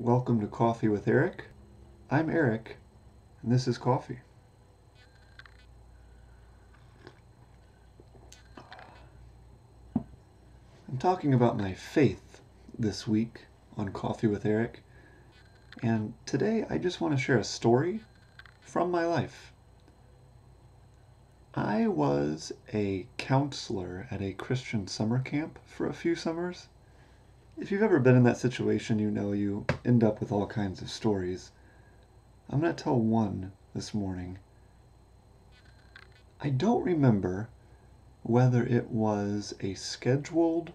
Welcome to Coffee with Eric. I'm Eric, and this is Coffee. I'm talking about my faith this week on Coffee with Eric, and today I just want to share a story from my life. I was a counselor at a Christian summer camp for a few summers. If you've ever been in that situation, you know you end up with all kinds of stories. I'm going to tell one this morning. I don't remember whether it was a scheduled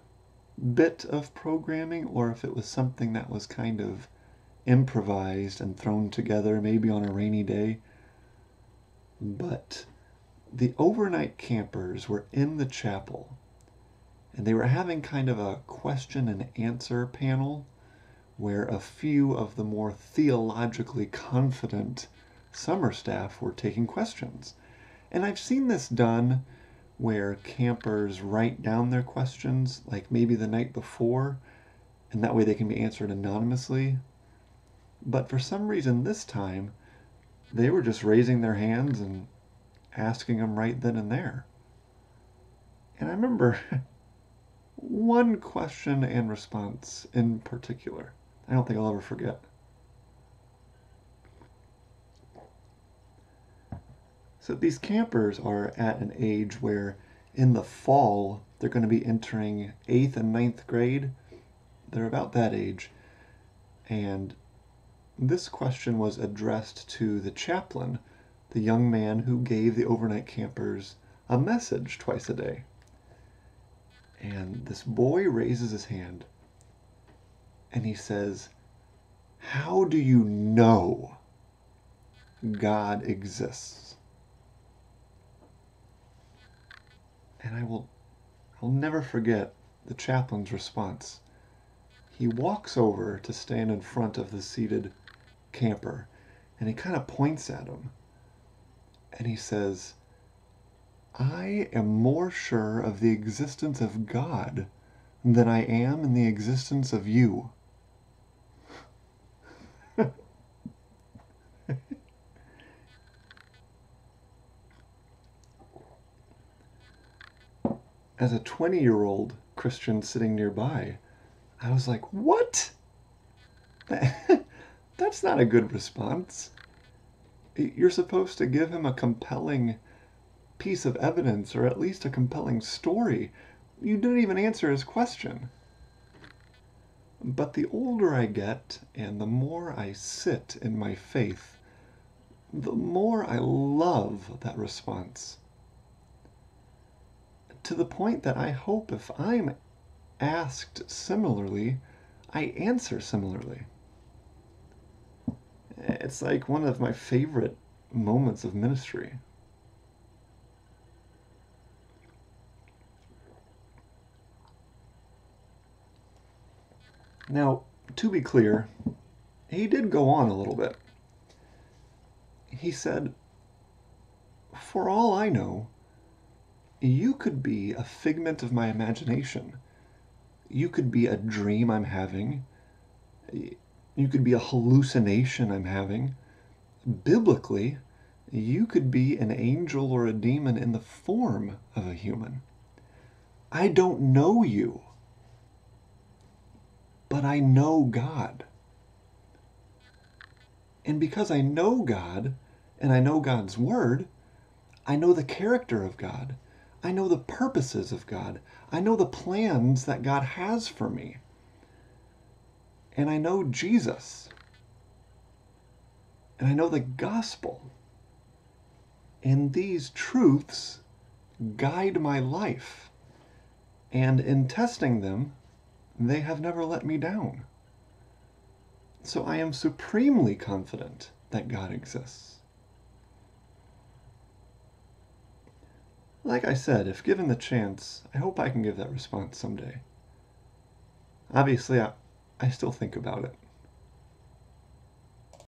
bit of programming or if it was something that was kind of improvised and thrown together, maybe on a rainy day. But the overnight campers were in the chapel, and they were having kind of a question and answer panel where a few of the more theologically confident summer staff were taking questions. And I've seen this done where campers write down their questions, like maybe the night before, and that way they can be answered anonymously. But for some reason this time, they were just raising their hands and asking them right then and there. And I remember one question and response in particular. I don't think I'll ever forget. So these campers are at an age where in the fall they're going to be entering 8th and 9th grade. They're about that age. And this question was addressed to the chaplain, the young man who gave the overnight campers a message twice a day. And this boy raises his hand and he says, "How do you know God exists?" And I'll never forget the chaplain's response. He walks over to stand in front of the seated camper and he kind of points at him and he says, "I am more sure of the existence of God than I am in the existence of you." As a 20-year-old Christian sitting nearby, I was like, what? That's not a good response. You're supposed to give him a compelling piece of evidence or at least a compelling story. You didn't even answer his question. But the older I get and the more I sit in my faith, the more I love that response. To the point that I hope if I'm asked similarly, I answer similarly. It's like one of my favorite moments of ministry. Now, to be clear, he did go on a little bit. He said, "For all I know, you could be a figment of my imagination. You could be a dream I'm having. You could be a hallucination I'm having. Biblically, you could be an angel or a demon in the form of a human. I don't know you, but I know God. And because I know God, and I know God's Word, I know the character of God. I know the purposes of God. I know the plans that God has for me. And I know Jesus. And I know the gospel. And these truths guide my life. And in testing them, they have never let me down. So I am supremely confident that God exists." Like I said, if given the chance, I hope I can give that response someday. Obviously, I still think about it.